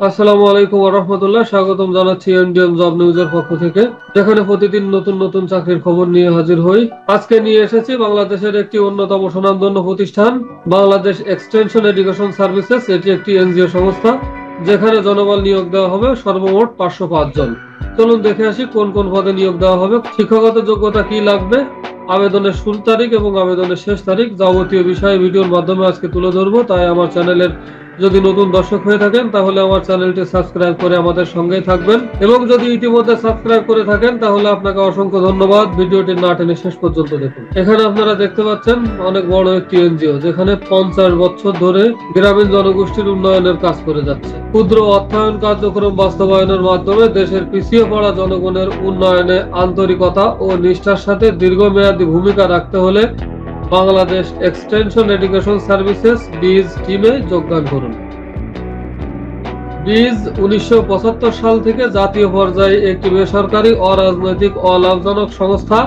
আসসালামু আলাইকুম ওয়া রাহমাতুল্লাহ। স্বাগতম জানাচ্ছি ইন্ডিয়ান জব নিউজের পক্ষ থেকে, যেখানে প্রতিদিন নতুন নতুন চাকরির খবর নিয়ে হাজির হই। আজকে নিয়ে এসেছি বাংলাদেশের একটি অন্যতম সুনামধন্য প্রতিষ্ঠান, বাংলাদেশ এক্সটেনশন এডুকেশন সার্ভিসেস। এটি একটি এনজিও সংস্থা, যেখানে জনবল নিয়োগ দেওয়া হবে সর্বমোট 505 জন। চলুন দেখে আসি কোন কোন পদে নিয়োগ দেওয়া হবে, শিক্ষাগত যোগ্যতা কি লাগবে, আবেদনের শুরু তারিখ এবং আবেদনের শেষ তারিখ, যাবতীয় বিষয়ে ভিডিওর মাধ্যমে আজকে তুলে ধরবো। তাই আমার চ্যানেলের যদি নতুন দর্শক হয়ে থাকেন তাহলে আমার চ্যানেলটি সাবস্ক্রাইব করে আমাদের সঙ্গেই থাকবেন, এবং যদি ইতিমধ্যে সাবস্ক্রাইব করে থাকেন তাহলে আপনাকে অসংখ্য ধন্যবাদ। ভিডিওটি না টেনে শেষ পর্যন্ত দেখুন। এখানে আপনারা দেখতে পাচ্ছেন অনেক বড় একটি এনজিও, যেখানে 50 বছর ধরে গ্রামীণ জনগোষ্ঠীর উন্নয়নের কাজ করে যাচ্ছে। ক্ষুদ্র অর্থায়ন কার্যক্রম বাস্তবায়নের মাধ্যমে দেশের পিছিয়ে পড়া জনগণের উন্নয়নে আন্তরিকতা ও নিষ্ঠার সাথে দীর্ঘমেয়াদী ভূমিকা রাখতে হলে বাংলাদেশ এক্সটেনশন এডুকেশন সার্ভিসেস বিজ টিমে যোগদান করুন। বিজ 1975 সাল থেকে জাতীয় পর্যায়ে একটি বেসরকারি অরাজনৈতিক অলাভজনক সংস্থা।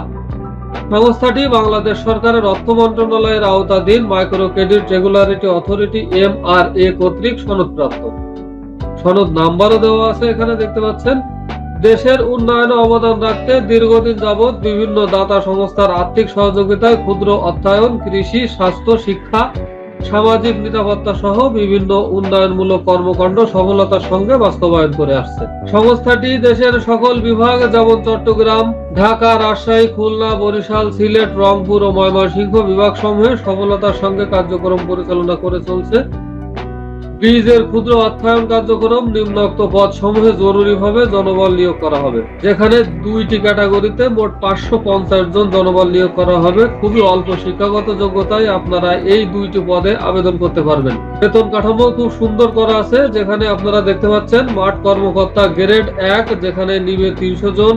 সংস্থাটি বাংলাদেশ সরকারের অর্থ মন্ত্রণালয়ের আওতাধীন micro credit regularity authority MRA কর্তৃক সনদপ্রাপ্ত। সনদ নাম্বারও দেওয়া আছে, এখানে দেখতে পাচ্ছেন। দেশের উন্নয়নে অবদান রাখতে দীর্ঘদিন যাবৎ বিভিন্ন দাতা সংস্থার আর্থিক সহযোগিতায় ক্ষুদ্র অর্থায়ন, কৃষি, স্বাস্থ্য, শিক্ষা, সামাজিক নিরাপত্তা সহ বিভিন্ন উন্নয়নমূলক কর্মকাণ্ড সফলতার সঙ্গে বাস্তবায়ন করে আসছে। সংস্থাটি দেশের সকল বিভাগ, যেমন চট্টগ্রাম, ঢাকা, রাজশাহী, খুলনা, বরিশাল, সিলেট, রংপুর ও ময়মনসিংহ বিভাগ সমূহে সফলতার সঙ্গে কার্যক্রম পরিচালনা করে চলছে। বীজের ক্ষুদ্র অর্থায়ন কার্যক্রম নিম্নোক্ত পদ সমূহে জরুরিভাবে জনবল নিয়োগ করা হবে, যেখানে 2টি ক্যাটাগরিতে মোট 550 জন জনবল নিয়োগ করা হবে। খুবই অল্প শিক্ষাগত যোগ্যতায় আপনারা এই 2টি পদে আবেদন করতে পারবেন। বেতন কাঠামো খুব সুন্দর করা আছে, যেখানে আপনারা দেখতে পাচ্ছেন মাঠ কর্মকর্তা গ্রেড 1, যেখানে নিবে 300 জন।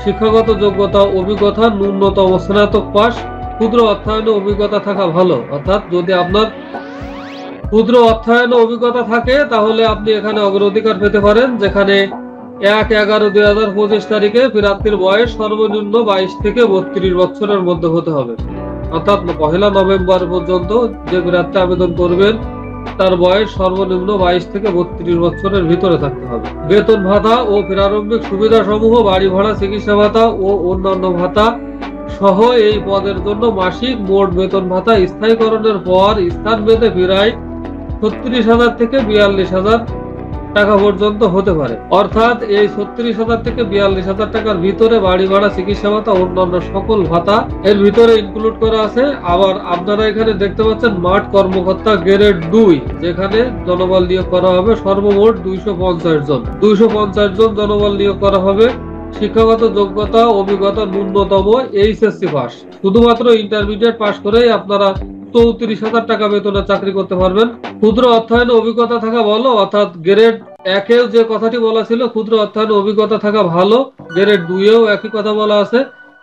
শিক্ষাগত যোগ্যতা অভিজ্ঞতা ন্যূনতম স্নাতক পাস। ক্ষুদ্র অর্থায়নে অভিজ্ঞতা থাকা ভালো, অর্থাৎ যদি আপনার ক্ষুদ্র অর্থায়ন অভিজ্ঞতা থাকে তাহলে আপনি এখানে অগ্রাধিকার পেতে পারেন, যেখানে 1/11/2025 তারিখে প্রার্থীর বয়স সর্বনিম্ন 22 থেকে 32 বছরের মধ্যে হতে হবে। অর্থাৎ 1 নভেম্বর পর্যন্ত যে প্রার্থী আবেদন করবেন তার বয়স সর্বনিম্ন 22 থেকে 32 বছরের ভিতরে থাকতে হবে। বেতন ভাতা ও প্রারম্ভিক সুবিধা সমূহ, বাড়ি ভাড়া, চিকিৎসা ভাতা ও অন্যান্য ভাতা সহ এই পদের জন্য মাসিক মোট বেতন ভাতা স্থায়ীকরণের পর স্থান ভেদে প্রায় 36,000 থেকে 42,000 টাকা পর্যন্ত হতে পারে। অর্থাৎ এই 36,000 থেকে 42,000 টাকার ভিতরে বাড়ি ভাড়া, চিকিৎসা ভাতা, অন্যান্য সকল ভাতা এর ভিতরে ইনক্লুড করা আছে। আবার আপনারা এখানে দেখতে পাচ্ছেন মাঠ কর্মকর্তা গ্রেড 2, যেখানে জনবল নিয়োগ করা হবে সর্বমোট 250 জন। 250 জন জনবল নিয়োগ করা হবে। শিক্ষাগত যোগ্যতা অভিজ্ঞতা ন্যূনতম HSC পাস। শুধুমাত্র ইন্টারমিডিয়েট পাস করেই আপনারা 34,000 টাকা বেতনে চাকরি করতে পারবেন। ক্ষুদ্র অর্থায়নে অভিজ্ঞতা থাকা ভালো, অর্থাৎ গ্রেড 1-এও যে কথাটি বলা ছিল ক্ষুদ্র অর্থায়নে অভিজ্ঞতা থাকা ভালো, গ্রেড 2-এও একই কথা বলা আছে।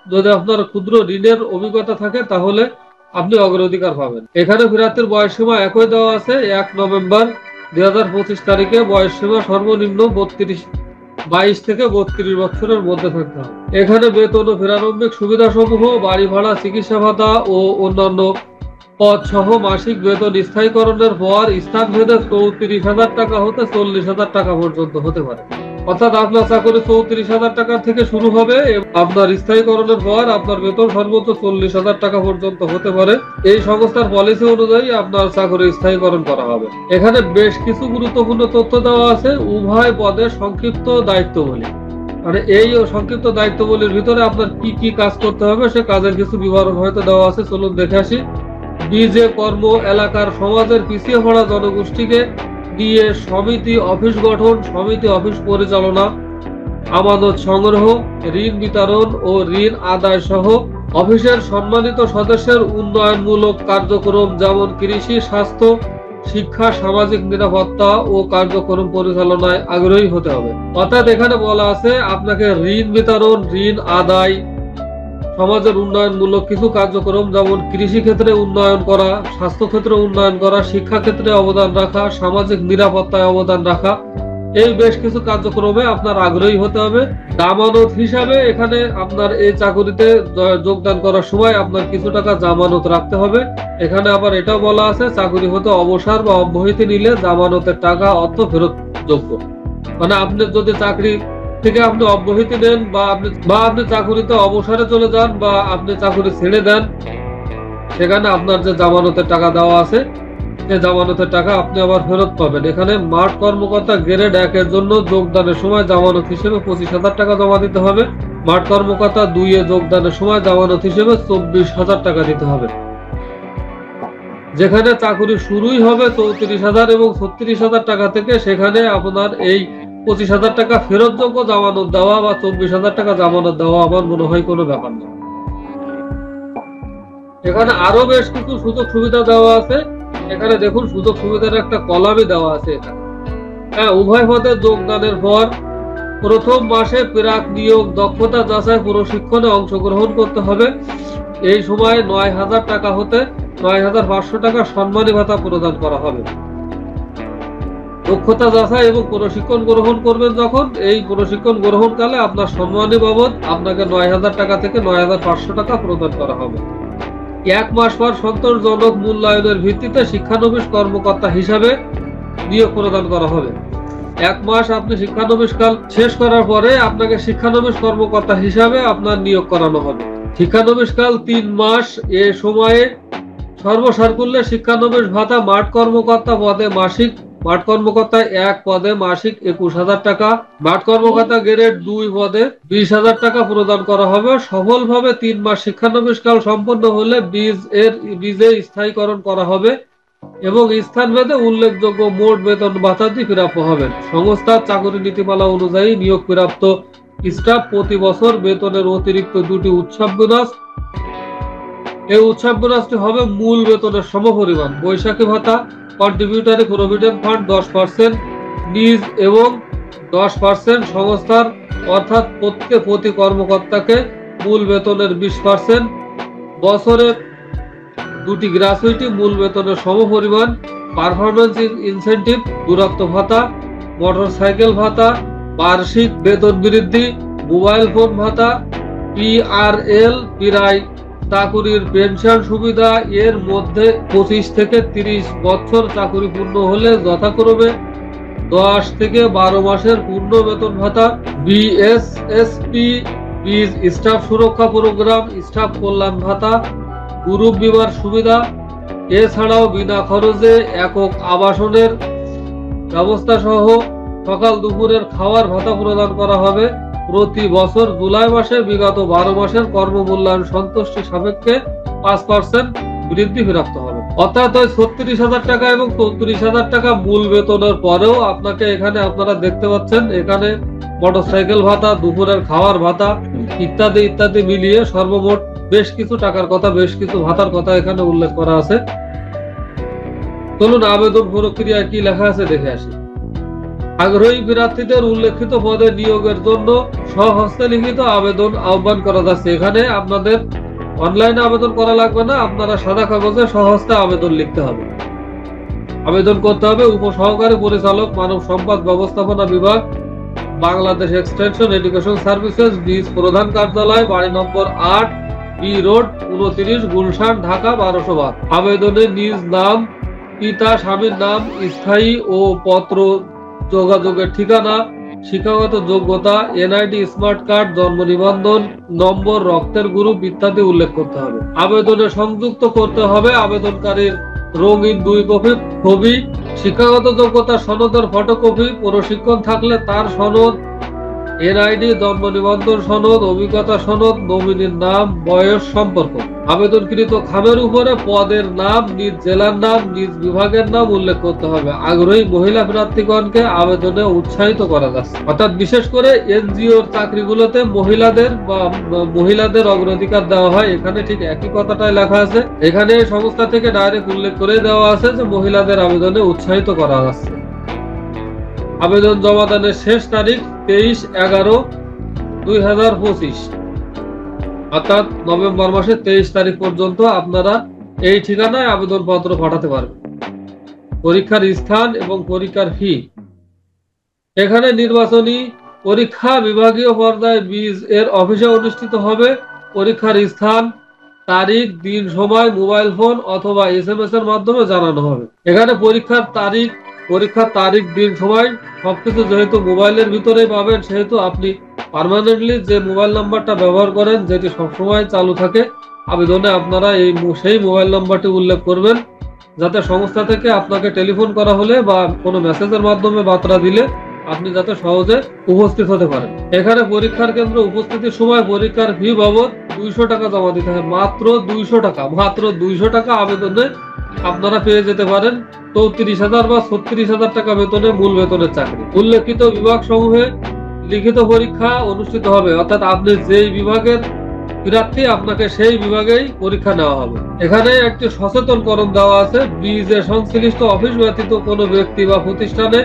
যদি আপনার ক্ষুদ্র ঋণের অভিজ্ঞতা থাকে তাহলে আপনি অগ্রাধিকার পাবেন। এখানে প্রার্থীর বয়স সীমা একই দেওয়া আছে, 1 নভেম্বর 2025 তারিখে বয়স সীমা সর্বনিম্ন 22 থেকে 32 বছরের মধ্যে থাকতে হবে। এখানে বেতন ও প্রারম্ভিক সুবিধা সমূহ, বাড়ি ভাড়া, চিকিৎসা ভাতা ও অন্যান্য পদ সহ মাসিক বেতন স্থায়ীকরণের পর স্থান ভেদে 34,000 টাকা হতে 40,000 টাকা পর্যন্ত হতে পারে। অর্থাৎ আপনার চাকরি 34,000 টাকা থেকে শুরু হবে, আপনার স্থায়ীকরণের পর আপনার বেতন সর্বোচ্চ 40,000 টাকা পর্যন্ত হতে পারে। এই সংস্থার পলিসি অনুযায়ী আপনার চাকরি স্থায়ীকরণ করা হবে। এখানে বেশ কিছু গুরুত্বপূর্ণ তথ্য দেওয়া আছে। উভয় পদে সংক্ষিপ্ত দায়িত্ববলী, মানে এই সংক্ষিপ্ত দায়িত্ববলীর ভিতরে আপনার কি কি কাজ করতে হবে সে কাজের কিছু বিবরণ হয়তো দেওয়া আছে। চলুন দেখে আসি। বীজে কর্ম, এলাকার সমাজের পিছিয়ে পড়া জনগোষ্ঠীকে নিয়ে সমিতি অফিস গঠন, সমিতি অফিস পরিচালনা, আমানত সংগ্রহ, ঋণ বিতরণ ও ঋণ আদায় সহ অফিসের সম্মানিত সদস্যের উন্নয়নমূলক কার্যক্রম, যেমন কৃষি, স্বাস্থ্য, শিক্ষা, সামাজিক নিরাপত্তা ও কার্যক্রম পরিচালনায় আগ্রহী হতে হবে। অর্থাৎ এখানে বলা আছে আপনাকে ঋণ বিতরণ, ঋণ আদায়, সমাজের উন্নয়নমূলক কিছু কার্যক্রম যেমন কৃষি ক্ষেত্রে উন্নয়ন করা, স্বাস্থ্য ক্ষেত্রে উন্নয়ন করা, শিক্ষা ক্ষেত্রে অবদান রাখা, সামাজিক নিরাপত্তায় অবদান রাখা, এই বেশ কিছু কার্যক্রমে আপনার আগ্রহী হতে হবে। জামানত হিসাবে এখানে আপনার এই চাকরিতে যোগদান করার সময় আপনার কিছু টাকা জামানত রাখতে হবে। এখানে আবার এটাও বলা আছে চাকরি হতে অবসর বা অব্যাহতি নিলে জামানতের টাকা অর্থ ফেরত যোগ্য। মানে আপনি যদি চাকরি থেকে আপনি অব্যাহতি নেন বা আপনি চাকুরিতে অবসরে চলে যান বা আপনি চাকুরি ছেড়ে দেন, সেখানে আপনার যে জামানতের টাকা দেওয়া আছে সেই জামানতের টাকা আপনি আবার ফেরত পাবেন। এখানে মাঠ কর্মকর্তা গ্রেড 1 এর জন্য যোগদানের সময় জামানত হিসেবে 25,000 টাকা জমা দিতে হবে। মাঠ কর্মকর্তা 2 এ যোগদানের সময় জামানত হিসেবে 24,000 টাকা দিতে হবে। যেখানে চাকুরি শুরুই হবে 34,000 এবং 36,000 টাকা থেকে, সেখানে আপনার এই 25,000 টাকা ফেরতযোগ্য জামানত দেওয়া বা 24,000 টাকা জামানত দেওয়া আমার মনে হয় কোনো ব্যাপার না। এখানে আরো বেশ কিছু সুযোগ সুবিধা দেওয়া আছে। এখানে দেখুন সুযোগ সুবিধার একটা কলামই দেওয়া আছে এখানে। হ্যাঁ, উভয় পদে যোগদানের পর প্রথম মাসে প্রাক নিয়োগ দক্ষতা যাচাই প্রশিক্ষণে অংশগ্রহণ করতে হবে। এই সময় 9,000 টাকা হতে 9,500 টাকা সম্মানী ভাতা প্রদান করা হবে। দক্ষতা যাচাই এবং প্রশিক্ষণ গ্রহণ করবেন যখন, এই প্রশিক্ষণ গ্রহণকালে আপনার সম্মানী বাবদ আপনাকে 9,000 টাকা থেকে 9,500 টাকা প্রদান করা হবে। 1 মাস পর সন্তোষজনক মূল্যায়নের ভিত্তিতে শিক্ষানবিশ কর্মকর্তা হিসাবে নিয়োগ প্রদান করা হবে। 1 মাস আপনি শিক্ষানবিশ কাল শেষ করার পরে আপনাকে শিক্ষানবিশ কর্মকর্তা হিসাবে আপনার নিয়োগ করানো হবে। শিক্ষানবিশ কাল 3 মাস। এ সময়ে সর্বসাকুল্যে শিক্ষানবিশ ভাতা মাঠ কর্মকর্তা পদে মাসিক, মাঠ কর্মকর্তা 1 পদে মাসিক 21,000 টাকা, মাঠ কর্মকর্তা গ্রেড 2 পদে 20,000 টাকা প্রদান করা হবে। সফলভাবে 3 মাস শিক্ষানবিশ কাল সম্পন্ন হলে বীজে স্থায়ীকরণ করা হবে এবং স্থানভেদে উল্লেখযোগ্য মোট বেতন ভাতাদি প্রাপ্য হবেন। সংস্থার চাকরি নীতিমালা অনুযায়ী নিয়োগ প্রাপ্ত স্টাফ প্রতি বছর বেতনের অতিরিক্ত 2টি উৎসব বোনাস, এই উৎসব বোনাসটি হবে মূল বেতনের সমপরিমাণ। বৈশাখী ভাতা, কন্ট্রিবিউটরি প্রভিডেন্ট ফান্ড 10%, নিজ এবং 10% সংস্থার, অর্থাৎ প্রতি কর্মকর্তাকে মূল বেতনের 20%, বছরে 2টি গ্র্যাচুইটি মূল বেতনের সমপরিমাণ, পারফরমেন্স ইনসেন্টিভ, দূরত্ব ভাতা, মোটরসাইকেল ভাতা, বার্ষিক বেতন বৃদ্ধি, মোবাইল ফোন ভাতা, পিআরএল, প্রায় চাকুরির পেনশন সুবিধা। এর মধ্যে 25 থেকে 30 বছর চাকুরি পূর্ণ হলে যথাক্রমে 10 থেকে 12 মাসের পূর্ণ বেতন ভাতা, বিএসএসপি, বীজ স্টাফ সুরক্ষা প্রোগ্রাম, স্টাফ কল্যাণ ভাতা, গ্রুপ বিমার সুবিধা। এছাড়াও বিনা খরচে একক আবাসনের ব্যবস্থা সহ সকাল দুপুরের খাওয়ার ভাতা প্রদান করা হবে। প্রতি বছর জুলাই মাসে বিগত 12 মাসের কর্মমূল্যায়ন সন্তুষ্টি সাপেক্ষে 5% বৃদ্ধি প্রাপ্ত হবে। অর্থাৎ 36,000 টাকা এবং 34,000 টাকা মূল বেতনের পরেও আপনাকে এখানে আপনারা দেখতে পাচ্ছেন এখানে মোটরসাইকেল ভাতা, দুপুরের খাওয়ার ভাতা ইত্যাদি ইত্যাদি মিলিয়ে সর্বমোট বেশ কিছু টাকার কথা, বেশ কিছু ভাতার কথা এখানে উল্লেখ করা আছে। চলুন আবেদন প্রক্রিয়া কি লেখা আছে দেখে আসি। আগ্রহী প্রার্থীদের উল্লেখিত পদে নিয়োগের জন্য স্বহস্তে লিখিত আবেদন আহ্বান করা যাচ্ছে। এখানে আপনাদের অনলাইনে আবেদন করা লাগবে না, আপনারা সাদা কাগজে স্বহস্তে আবেদন লিখতে হবে। আবেদন করতে হবে উপসহকারী পরিচালক, মানব সম্পদ ব্যবস্থাপনা বিভাগ, বাংলাদেশ এক্সটেনশন এডুকেশন সার্ভিসেস, বীজ প্রধান কার্যালয়, বাড়ি নম্বর 8, বি রোড 29, গুলশান, ঢাকা 1212। আবেদনে নিজ নাম, পিতা স্বামীর নাম, স্থায়ী ও পত্র যোগাযোগের ঠিকানা, শিক্ষাগত যোগ্যতা, এনআইডি, স্মার্ট কার্ড, জন্ম নিবন্ধন নম্বর, রক্তের গ্রুপ ইত্যাদি উল্লেখ করতে হবে। আবেদনে সংযুক্ত করতে হবে আবেদনকারীর রঙিন 2 কপি ছবি, শিক্ষাগত যোগ্যতা সনদের ফটোকপি, প্রশিক্ষণ থাকলে তার সনদ, এনআইডি, জন্ম নিবন্ধন সনদ, অভিজ্ঞতা সনদ, নমিনির নাম, বয়স, সম্পর্ক। আবেদনকৃত খামের উপরে পদের নাম, নিজ জেলার নাম, নিজ বিভাগের নাম উল্লেখ করতে হবে। আগ্রহী মহিলা প্রার্থীগণকে আবেদনে উৎসাহিত করা যাচ্ছে। অর্থাৎ বিশেষ করে এনজিওর চাকরিগুলোতে মহিলাদের অগ্রাধিকার দেওয়া হয়। এখানে ঠিক একই কথাটাই লেখা আছে। এখানে সংস্থা থেকে ডাইরেক্ট উল্লেখ করে দেওয়া আছে যে মহিলাদের আবেদনে উৎসাহিত করা যাচ্ছে। আবেদন জমা দানের শেষ তারিখ 23/11/2025, অর্থাৎ নভেম্বর মাসের 23 তারিখ পর্যন্ত আপনারা এই ঠিকানায় আবেদনপত্র পাঠাতে পারবেন। পরীক্ষার স্থান এবং পরীক্ষার ফি। এখানে নির্বাচনী পরীক্ষা বিভাগীয় পর্যায়ে বীজ এর অফিসে অনুষ্ঠিত হবে। পরীক্ষার স্থান, তারিখ, দিন, সময় মোবাইল ফোন অথবা SMS এর মাধ্যমে জানানো হবে। এখানে পরীক্ষার তারিখ পরীক্ষার তারিখ, দিন, সময় সবকিছু যেহেতু মোবাইলের ভিতরেই পাবেন, সেহেতু আপনি পার্মানেন্টলি যে মোবাইল নাম্বারটা ব্যবহার করেন, যেটি সবসময় চালু থাকে, আবেদনে আপনারা সেই মোবাইল নাম্বারটি উল্লেখ করবেন, যাতে সংস্থা থেকে আপনাকে টেলিফোন করা হলে বা কোনো মেসেজের মাধ্যমে বার্তা দিলে আপনি যাতে সহজে উপস্থিত হতে পারেন। এখানে পরীক্ষার কেন্দ্র উপস্থিতির সময় পরীক্ষার ফি বাবদ 200 টাকা জমা দিতে হয়। মাত্র 200 টাকা আবেদনে আপনারা পেয়ে যেতে পারেন 34,000 বা 36,000 টাকা বেতনে মূল বেতনের চাকরি। উল্লেখিত বিভাগ সমূহে লিখিত পরীক্ষা অনুষ্ঠিত হবে, অর্থাৎ আপনি যেই বিভাগের প্রার্থী আপনাকে সেই বিভাগেই পরীক্ষা নেওয়া হবে। এখানে একটি সচেতনকরণ দেওয়া আছে, ব্রিজে সংশ্লিষ্ট অফিস ব্যতীত কোনো ব্যক্তি বা প্রতিষ্ঠানে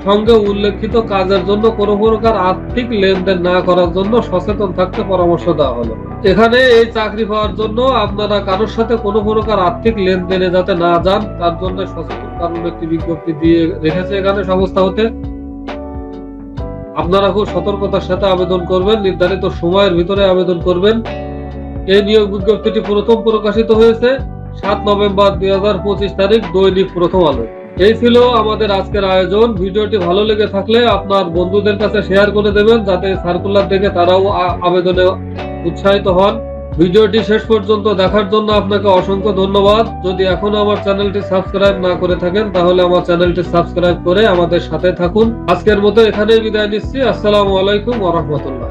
সঙ্গে উল্লেখিত কাজের জন্য কোনো প্রকার আর্থিক লেনদেন না করার জন্য সচেতন থাকতে পরামর্শ দেওয়া হলো। এখানে এই চাকরি পাওয়ার জন্য আপনারা কারোর সাথে কোনো প্রকার আর্থিক লেনদেনে যাতে না যান, তার জন্য সচেতন কারণ একটি বিজ্ঞপ্তি দিয়ে রেখেছে এখানে সংস্থা হতে। আপনারা খুব সতর্কতার সাথে আবেদন করবেন, নির্ধারিত সময়ের ভিতরে আবেদন করবেন। এই নিয়োগ বিজ্ঞপ্তিটি প্রথম প্রকাশিত হয়েছে 7 নভেম্বর 2025 তারিখ, দৈনিক প্রথম আলো। এই ছিল আমাদের আজকের আয়োজন। ভিডিওটি ভালো লেগে থাকলে আপনার বন্ধুদের কাছে শেয়ার করে দেবেন, যাতে সার্কুলার দেখে তারাও আবেদনে উৎসাহিত হন। ভিডিওটি শেষ পর্যন্ত দেখার জন্য আপনাকে অসংখ্য ধন্যবাদ। যদি এখনো আমার চ্যানেলটি সাবস্ক্রাইব না করে থাকেন, তাহলে আমার চ্যানেলটি সাবস্ক্রাইব করে আমাদের সাথে থাকুন। আজকের মতো এখানেই বিদায় নিচ্ছি। আসসালামু আলাইকুম ওয়া রাহমাতুল্লাহ।